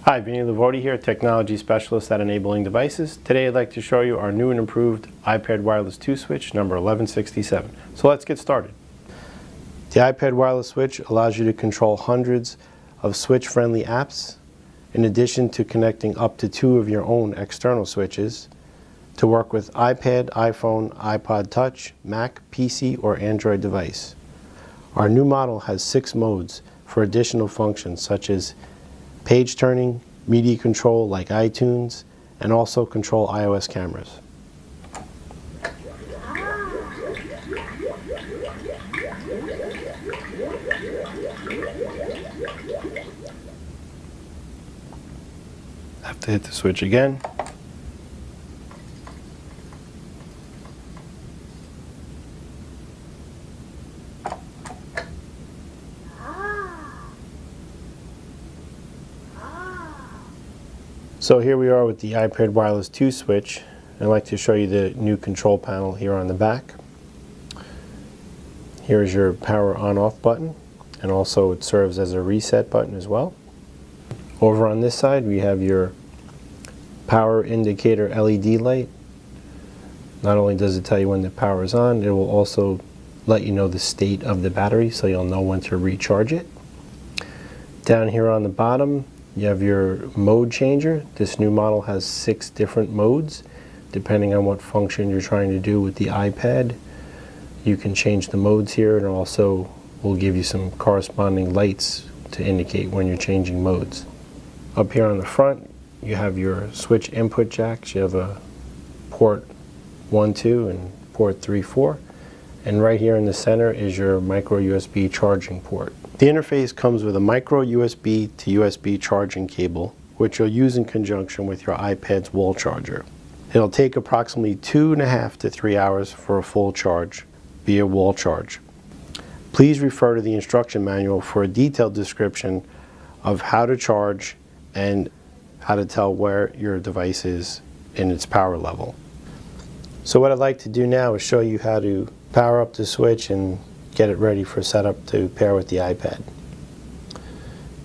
Hi, Vinny Lavordi here, Technology Specialist at Enabling Devices. Today I'd like to show you our new and improved iPad wireless 2 switch number 1167. So let's get started. The iPad wireless switch allows you to control hundreds of switch-friendly apps in addition to connecting up to 2 of your own external switches to work with iPad, iPhone, iPod Touch, Mac, PC, or Android device. Our new model has 6 modes for additional functions such as page turning, media control like iTunes, and also control iOS cameras. I have to hit the switch again. So here we are with the iPad wireless 2 switch. I'd like to show you the new control panel here on the back. Here is your power on-off button, and also it serves as a reset button as well. Over on this side we have your power indicator LED light. Not only does it tell you when the power is on, it will also let you know the state of the battery so you'll know when to recharge it. Down here on the bottom you have your mode changer. This new model has 6 different modes depending on what function you're trying to do with the iPad. You can change the modes here, and also will give you some corresponding lights to indicate when you're changing modes. Up here on the front you have your switch input jacks. You have a port 1, 2 and port 3, 4. And right here in the center is your micro USB charging port. The interface comes with a micro USB to USB charging cable, which you'll use in conjunction with your iPad's wall charger. It'll take approximately 2.5 to 3 hours for a full charge via wall charge. Please refer to the instruction manual for a detailed description of how to charge and how to tell where your device is in its power level. So what I'd like to do now is show you how to power up the switch and get it ready for setup to pair with the iPad.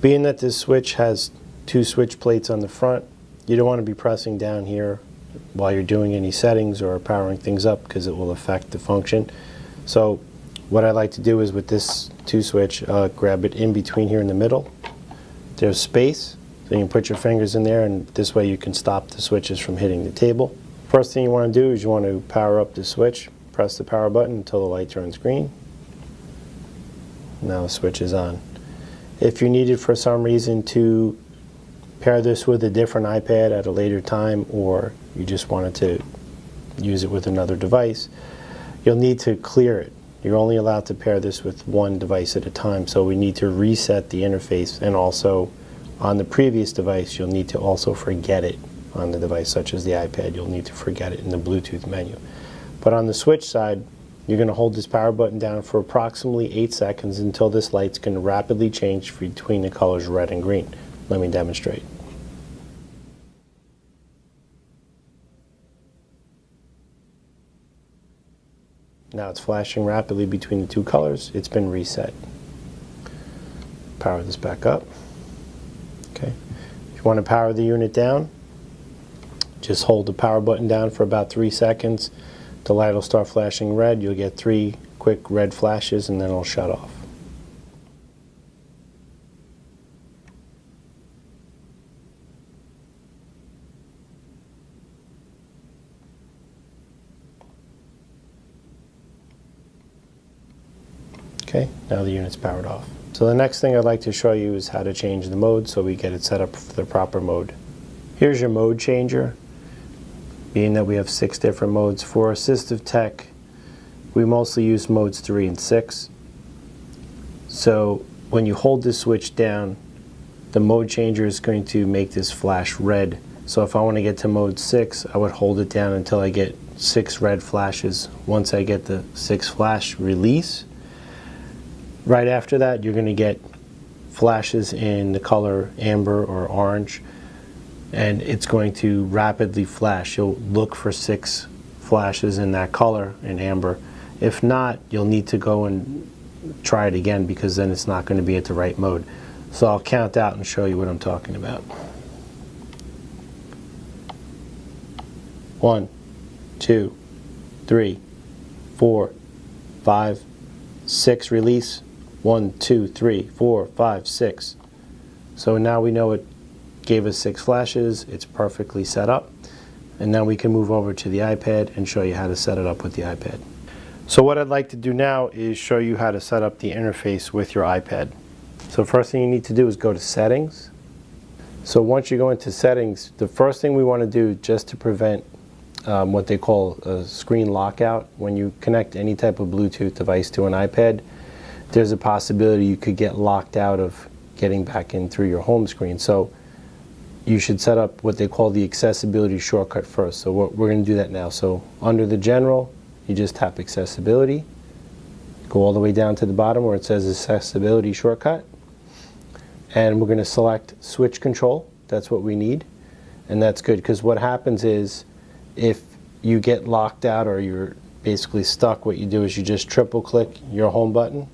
Being that this switch has 2 switch plates on the front, you don't want to be pressing down here while you're doing any settings or powering things up because it will affect the function. So what I like to do is with this 2 switch, grab it in between here in the middle. There's space, so you can put your fingers in there, and this way you can stop the switches from hitting the table. First thing you want to do is you want to power up the switch. Press the power button until the light turns green. Now the switch is on. If you needed for some reason to pair this with a different iPad at a later time, or you just wanted to use it with another device, you'll need to clear it. You're only allowed to pair this with one device at a time, so we need to reset the interface, and also on the previous device you'll need to also forget it. On the device such as the iPad, you'll need to forget it in the Bluetooth menu. But on the switch side, you're going to hold this power button down for approximately 8 seconds until this light's going to rapidly change between the colors red and green. Let me demonstrate. Now it's flashing rapidly between the 2 colors. It's been reset. Power this back up. Okay. If you want to power the unit down, just hold the power button down for about 3 seconds. The light will start flashing red. You'll get 3 quick red flashes and then it'll shut off. Okay, now the unit's powered off. So the next thing I'd like to show you is how to change the mode so we get it set up for the proper mode. Here's your mode changer. Being that we have 6 different modes, for assistive tech, we mostly use modes 3 and 6. So when you hold this switch down, the mode changer is going to make this flash red. So if I want to get to mode 6, I would hold it down until I get 6 red flashes. Once I get the 6 flash release, right after that you're going to get flashes in the color amber or orange, and it's going to rapidly flash. You'll look for 6 flashes in that color in amber. If not, you'll need to go and try it again because then it's not going to be at the right mode. So I'll count out and show you what I'm talking about. 1, 2, 3, 4, 5, 6. Release. 1, 2, 3, 4, 5, 6. So now we know it gave us 6 flashes. It's perfectly set up. And now we can move over to the iPad and show you how to set it up with the iPad. So what I'd like to do now is show you how to set up the interface with your iPad. So first thing you need to do is go to Settings. So once you go into Settings, the first thing we want to do, just to prevent what they call a screen lockout, when you connect any type of Bluetooth device to an iPad, there's a possibility you could get locked out of getting back in through your home screen. So you should set up what they call the accessibility shortcut first. So we're going to do that now. So under the General, you just tap Accessibility. Go all the way down to the bottom where it says Accessibility Shortcut. And we're going to select Switch Control. That's what we need. And that's good, because what happens is if you get locked out or you're basically stuck, what you do is you just triple click your home button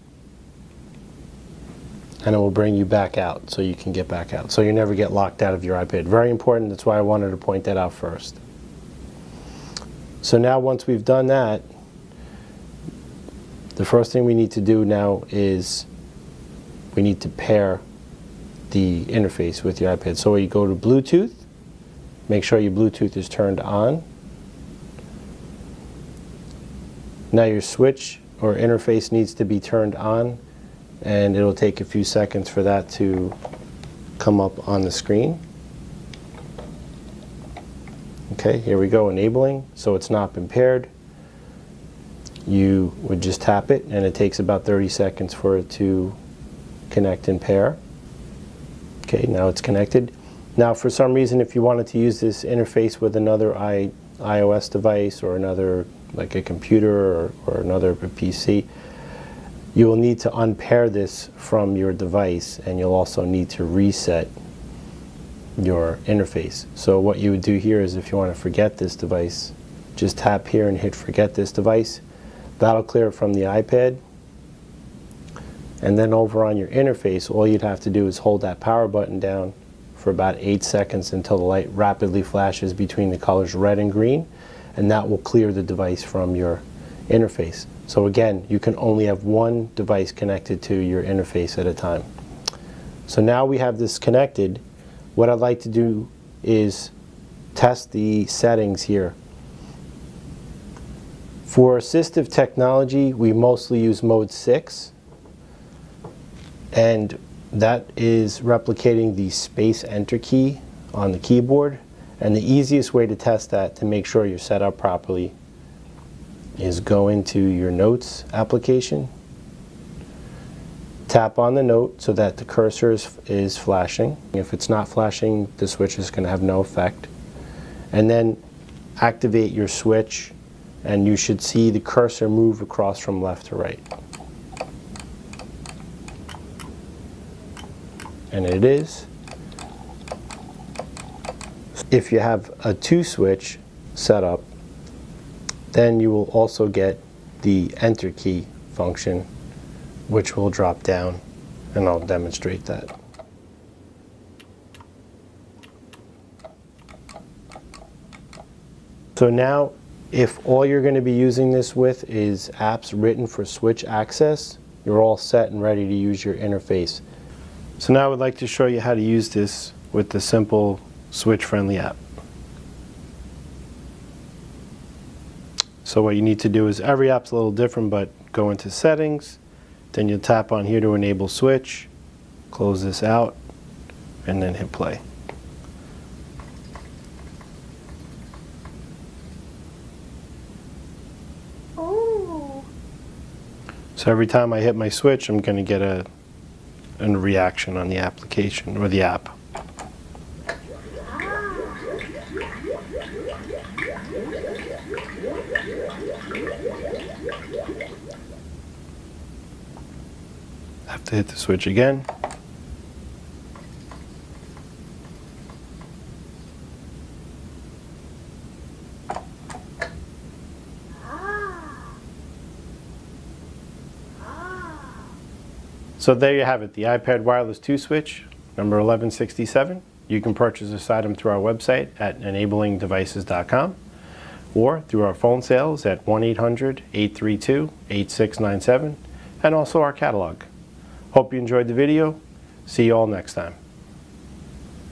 and it will bring you back out so you can get back out. So you never get locked out of your iPad. Very important. That's why I wanted to point that out first. So now once we've done that, the first thing we need to do now is we need to pair the interface with your iPad. So you go to Bluetooth, make sure your Bluetooth is turned on. Now your switch or interface needs to be turned on, and it'll take a few seconds for that to come up on the screen. Okay, here we go, enabling, so it's not been paired. You would just tap it and it takes about 30 seconds for it to connect and pair. Okay, now it's connected. Now for some reason, if you wanted to use this interface with another iOS device or another, like a computer or another PC, you will need to unpair this from your device, and you'll also need to reset your interface. So what you would do here is, if you want to forget this device, just tap here and hit Forget This Device. That'll clear it from the iPad. And then over on your interface, all you'd have to do is hold that power button down for about 8 seconds until the light rapidly flashes between the colors red and green, and that will clear the device from your interface. So again, you can only have one device connected to your interface at a time. So now we have this connected. What I'd like to do is test the settings here. For assistive technology, we mostly use mode 6, and that is replicating the space enter key on the keyboard. And the easiest way to test that, to make sure you're set up properly, is go into your Notes application, tap on the note so that the cursor is flashing. If it's not flashing, the switch is going to have no effect. And then activate your switch, and you should see the cursor move across from left to right. And it is. If you have a 2 switch setup, then you will also get the enter key function, which will drop down, and I'll demonstrate that. So now, if all you're going to be using this with is apps written for switch access, you're all set and ready to use your interface. So now I would like to show you how to use this with the simple switch-friendly app. So what you need to do is, every app's a little different, but go into Settings, then you'll tap on here to enable switch, close this out, and then hit play. Ooh. So every time I hit my switch, I'm going to get a reaction on the application or the app. I have to hit the switch again. So there you have it, the iPad wireless 2 switch, number 1167. You can purchase this item through our website at enablingdevices.com. or through our phone sales at 1-800-832-8697 and also our catalog. Hope you enjoyed the video. See you all next time.